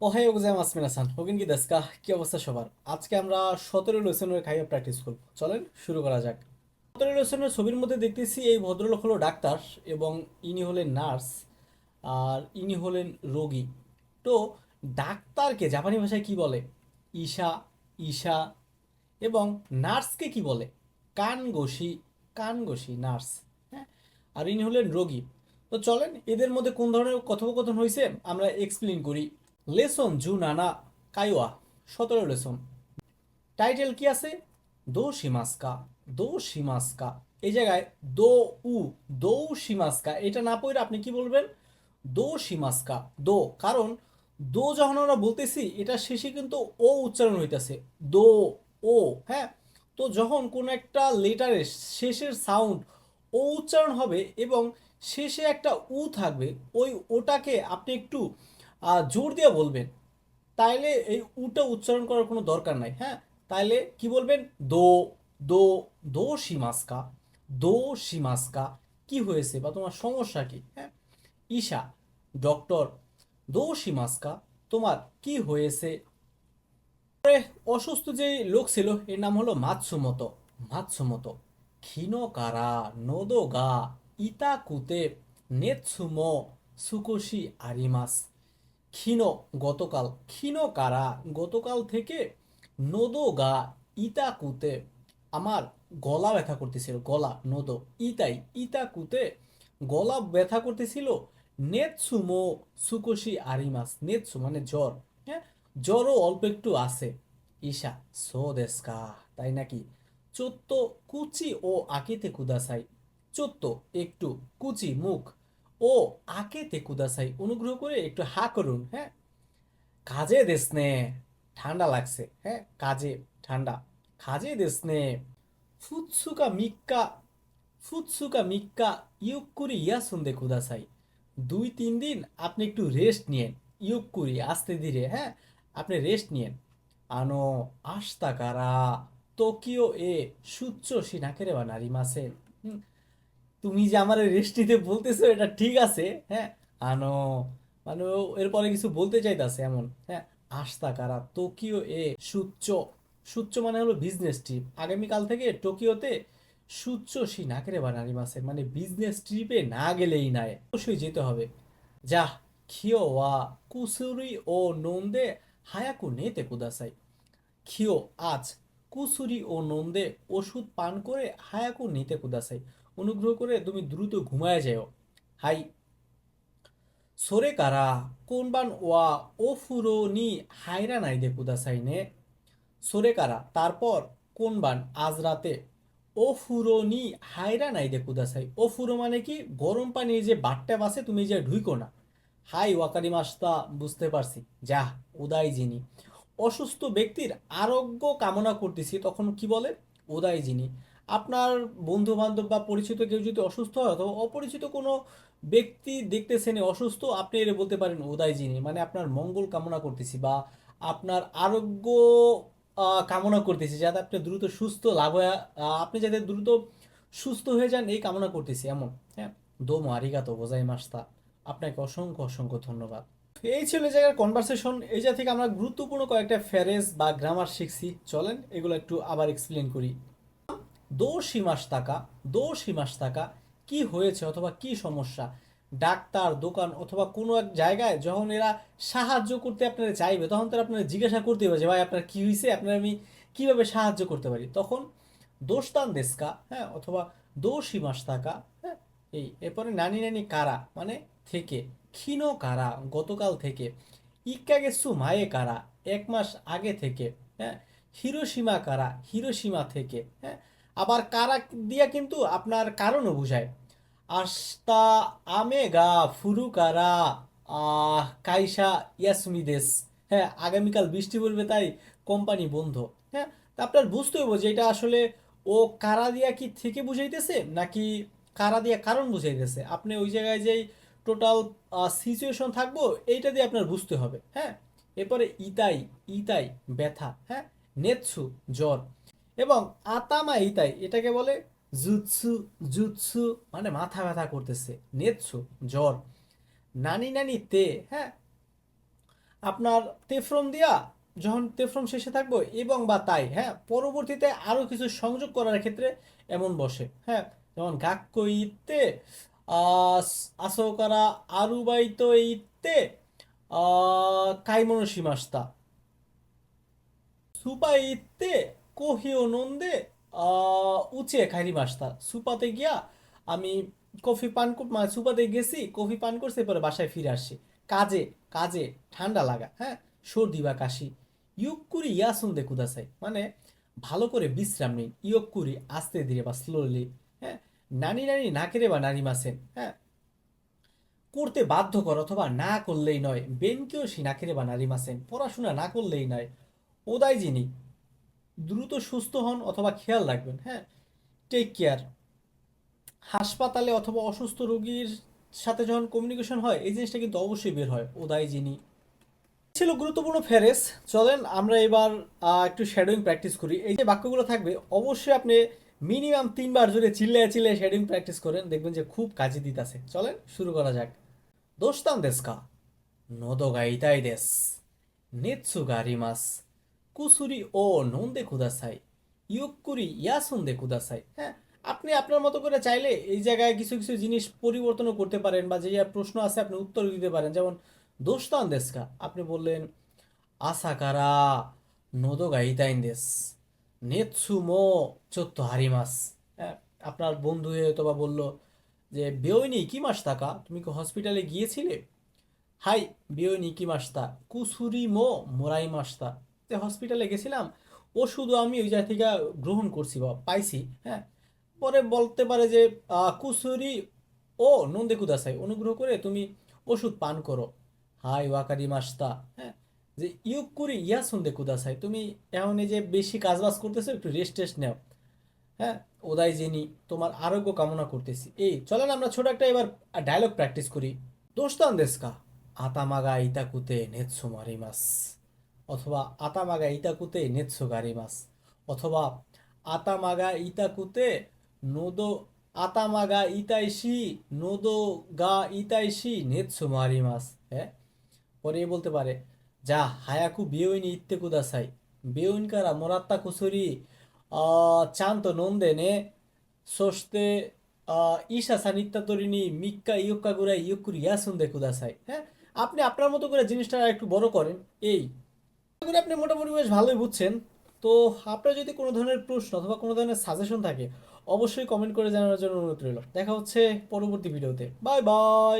Ohio গোজাইমাসু মিনাসান ওগেন কি দেস্কা কি অবস্থা সবার। আজকে আমরা 17 লেসনের খাইয়া প্র্যাকটিস করব। চলেন শুরু করা যাক। 17 লেসনের ছবির মধ্যে দেখতেছি এই ভদ্রলোক হলো ডাক্তার এবং ইনি হলেন নার্স আর ইনি হলেন রোগী। তো ডাক্তারকে জাপানি ভাষায় কি বলে? ইশা, ইশা। এবং নার্সকে কি বলে? কানগোশি, কানগোশি নার্স। হ্যাঁ, আর ইনি হলেন রোগী। তো চলেন এদের মধ্যে কোন ধরনের কথোপকথন হয়েছে আমরা এক্সপ্লেন করি। লেসন জু নানা কাইওয়া, 17 লেসন। টাইটেল কি আছে? দো শিমাস্কা, দো শিমাস্কা। এই জায়গায় দো উ, দো শিমাস্কা এটা না পড়ে আপনি কি বলবেন? দো শিমাস্কা। দো, কারণ দো যখন আমরা বলতেছি এটা শেষে কিন্তু ও উচ্চারণ হইতেছে। দো, ও। হ্যাঁ, তো যখন কোনো একটা লেটারের শেষের সাউন্ড ও উচ্চারণ হবে এবং শেষে একটা উ থাকবে, ওই ওটাকে আপনি একটু জোর দিয়ে বলবেন। তাইলে এই উটা উচ্চারণ করার কোনো দরকার নাই। হ্যাঁ, তাইলে কি বলবেন? দো, দো, দো শিমাস্কা, দো শিমাস্কা। কি হয়েছে বা তোমার সমস্যা কি? হ্যাঁ, ঈশা, ডক্টর, দো শিমাস্কা, তোমার কি হয়েছে? অসুস্থ যে লোক ছিল এর নাম হলো মাতসুমতো। মাতসুমতো ক্ষীণ কারা নোদো গা ইতা কুতে নেৎসুমো সুকোশি আরিমাস। ক্ষীণ, গতকাল। ক্ষীণ কারা, গতকাল থেকে। নোদো গা ইতাকুতে, আমার গলা ব্যথা করতেছিল। গলা, নোদো। ইতাই, ইতাকুতে, গলা ব্যথা করতেছিল। নেৎসুমো সুকোশি আরিমাস। নেৎসু মানে জ্বর। হ্যাঁ, জ্বরও অল্প একটু আছে। ঈশা, সো দেস্কা, তাই নাকি? চোত্ত কুচি ও আকিতে কুদাসাই। চোত্ত একটু, কুচি মুখ, ও আকেতে কুদাসাই অনুগ্রহ করে একটু হা করুন। হ্যাঁ, কাজে দেসনে, ঠান্ডা লাগছে। হ্যাঁ, কাজে, ঠান্ডা। কাজে দেসনে। ফুৎসুকা মিক্কা, ফুৎসুকা মিক্কা ইউক্কুরি ইয়াসুন্দে কুদাসাই। 2-3 দিন আপনি একটু রেস্ট নিয়েন। ইউক্কুরি আস্তে ধীরে। হ্যাঁ, আপনি রেস্ট নিয়েন। আনো আস্তা কারা টোকিও এ সুচ্চ সিনাকেরে বা নারিমাসে। তুমি যে আমার রেস্ট নিতে বলতেছো এটা ঠিক আছে। হ্যাঁ, আনো মানে ও এরপরে কিছু বলতে চাইতাছে এমন। হ্যাঁ, আস্তা কারা টোকিও এ সুচ্চ, সুচ্চ মানে হলো বিজনেস ট্রিপ। আগামীকাল থেকে টোকিওতে সুচ্চ সি নাকেরে বা নারিমাসের মানে বিজনেস ট্রিপে না গেলেই নাই, অবশ্যই যেতে হবে। যা, খিও ওয়া কুসুরি ও নন্দে হায়াকু নেতে কুদাসাই। খিও আজ, কুসুরি ও নন্দে ওষুধ পান করে হায়াকু নিতে কুদাসাই অনুগ্রহ করে তুমি দ্রুত ঘুমায় যাও। হাই, সোরে কারা কোনবান ওয়া ও ফুরো নি হাইরা নাই দে কুদাসাই নে। সোরে কারা তারপর, কোনবান আজ রাতে, ও ফুরো নি হাইরা নাই দে কুদাসাই। ও ফুরো মানে কি? গরম পানির যে বাথট্যাব আছে তুমি যে ঢুইকো না। হাই ওয়াকারি মাস্তা, বুঝতে পারছি। যা, উদাই যিনি, অসুস্থ ব্যক্তির আরোগ্য কামনা করতেছি, তখন কি বলে? উদাই যিনি। আপনার বন্ধু বান্ধব বা পরিচিত কেউ যদি অসুস্থ হয় অথবা অপরিচিত কোনো ব্যক্তি দেখতেছেন অসুস্থ, আপনি এর বলতে পারেন উদাই যিনি, মানে আপনার মঙ্গল কামনা করতেছি বা আপনার আরোগ্য কামনা করতেছি, যাতে আপনি দ্রুত সুস্থ লাভ হয়ে আপনি যাতে দ্রুত সুস্থ হয়ে যান এই কামনা করতেছি এমন। হ্যাঁ, দোমো আরিগাতো গোজাই মাস্তা, আপনাকে অসংখ্য অসংখ্য ধন্যবাদ। এই ছিল এই জায়গার কনভারসেশন। এই জায়গা থেকে আমরা গুরুত্বপূর্ণ কয়েকটা ফ্যারেজ বা গ্রামার শিখছি। চলেন এগুলো একটু আবার এক্সপ্লেন করি। দোষী মাস টাকা, দোষী মাস টাকা, কি হয়েছে অথবা কি সমস্যা? ডাক্তার, দোকান অথবা কোনো এক জায়গায় যখন এরা সাহায্য করতে আপনারা চাইবে তখন তারা আপনারা জিজ্ঞাসা করতে হবে যে ভাই আপনার কি হয়েছে, আপনার আমি কিভাবে সাহায্য করতে পারি। তখন দোস্তান দেশকা, হ্যাঁ, অথবা দোষী মাস টাকা। হ্যাঁ, এই এরপরে নানি নানি কারা মানে থেকে, ক্ষীণ কারা গতকাল থেকে, ইক্কাগেসু মায়ে কারা 1 মাস আগে থেকে। হ্যাঁ, হিরোসীমা কারা হিরোসীমা থেকে। হ্যাঁ, আবার কারা দিয়া কিন্তু আপনার কারণও বোঝায়। আস্তা আমেগা ফুরু কারা কাইসা ইয়াসুমি দেস। হ্যাঁ, আগামীকাল বৃষ্টি পড়বে তাই কোম্পানি বন্ধ। হ্যাঁ, তা আপনার বুঝতে হবে যে এটা আসলে ও কারা দিয়া কি থেকে বুঝাইতেছে নাকি কারা দিয়া কারণ বুঝাইতেছে। আপনি ওই জায়গায় যেই টোটাল সিচুয়েশন থাকবো এইটা দিয়ে আপনার বুঝতে হবে। হ্যাঁ, এরপরে ইতাই, ইতাই ব্যথা। হ্যাঁ, নেৎসু জ্বর। এবং আতামা ইতাই এটাকে বলে জুৎসু, জুৎসু মানে মাথা ব্যথা করতেছে। নেৎসু জ্বর। নানি নানি তে, হ্যাঁ, আপনার তেফ্রম দিয়া যখন তেফ্রম শেষে থাকবো এবং বা তাই, হ্যাঁ, পরবর্তীতে আরো কিছু সংযোগ করার ক্ষেত্রে এমন বসে, হ্যাঁ, যেমন গাক্কো ইত্তে আসোকারা আরুবাইতো ইত্তে কাইমনো শিমাস্তা, সুপা ইত্তে কোহিও নন্দে উচে খাইরি মাস্তা। সুপাতে গিয়া আমি কফি পান মানে সুপাতে গেছি, কফি পান করছি, পরে বাসায় ফিরে আসছি। কাজে কাজে ঠান্ডা লাগা, হ্যাঁ, সর্দি বা কাশি। ইউকুরি ইয়াসুন্দে কুদাসাই, মানে ভালো করে বিশ্রাম নিন। ইয়কুরি আস্তে ধীরে বা স্লোলি, হ্যাঁ। নানি নানি নাকেরে বা নারী মাসেন, হ্যাঁ, করতে বাধ্য কর অথবা না করলেই নয়। বেনকিও নাকেরে বা নারী মাসেন, পড়াশোনা না করলেই নয়। ওদাই যিনি দ্রুত সুস্থ হন অথবা খেয়াল রাখবেন, হ্যাঁ। টেক কেয়ার, হাসপাতালে অথবা অসুস্থ রোগীর সাথে যখন কমিউনিকেশন হয় এই জিনিসটা কিন্তু অবশ্যই বের হয় ওদাই যিনি। ছিল গুরুত্বপূর্ণ ফেরেস। চলেন আমরা এবার একটু শ্যাডোয়িং প্র্যাকটিস করি। এই যে বাক্যগুলো থাকবে অবশ্যই আপনি মিনিমাম 3 বার জুড়ে চিল্লায় চিল্লায় শ্যাডোয়িং প্র্যাকটিস করেন, দেখবেন যে খুব কাজে দিতেছে। চলেন শুরু করা যাক। দোস্তান দেস্কা, নোদোগা ইতাই দেস, নেৎসু গা আরিমাস, কুসুরি ও নন্দে কুদাসাই, ইয়ুক্কুরি ইয়াসুন্দে কুদাসাই। হ্যাঁ, আপনি আপনার মতো করে চাইলে এই জায়গায় কিছু কিছু জিনিস পরিবর্তনও করতে পারেন, বা যে প্রশ্ন আছে আপনি উত্তর দিতে পারেন। যেমন দোস্তান দেস্কা, আপনি বললেন আসাকারা নোদোগা ইতাইন দেস, নেৎসুমো চোত্তো হারিমাস। হ্যাঁ, আপনার বন্ধু হয়তো বা বললো যে বেওইনি কি মাস টাকা, তুমি কি হসপিটালে গিয়েছিলে? হাই, বিয়নি কি মাস্তা, কুসুরি মো মোরাই মাস্তা, যে হসপিটালে গেছিলাম, ওষুধও আমি ওই জায়গা থেকে গ্রহণ করছি বা পাইছি, হ্যাঁ। পরে বলতে পারে যে কুসুরি ও নন্দে কুদাসাই, অনুগ্রহ করে তুমি ওষুধ পান করো। হাই ওয়াকারি মাস্তা, হ্যাঁ, যে ইউকুরি ইয়া সন্দে কুদাসাই, তুমি এখন এই যে বেশি কাজবাজ করতেছো, একটু রেস্ট টেস্ট নাও, হ্যাঁ। ওদাই জেনি, তোমার আরোগ্য কামনা করতেছি। এই চলেন আমরা ছোট একটা এবার ডায়লগ প্র্যাকটিস করি। どうしたんですか? 頭が痛くて熱もあります。অথবা 頭が痛くて熱があります। অথবা 頭が痛いし、喉が痛いし、熱もあります。হ্যাঁ, পরে বলতে পারে যা হায়াকু বিয়োইনি ইত্তে কুদাসাই, বিয়োইন কারা মোরাত্তা কুসুরি চান্তো নন্দে নে, সস্তে ঈশা সানিত্তাতরিনি মিক্কা ইয়ক্কা গুড়াই ইয়কুরি ইয়াসুন্দে কুদাসাই। হ্যাঁ, আপনি আপনার মতো করে জিনিসটা একটু বড় করেন। এই আশা করি আপনি মোটামুটি বেশ ভালোই বুঝছেন। তো আপনার যদি কোনো ধরনের প্রশ্ন অথবা কোনো ধরনের সাজেশন থাকে অবশ্যই কমেন্ট করে জানানোর জন্য অনুরোধ রইল। দেখা হচ্ছে পরবর্তী ভিডিওতে। Bye bye.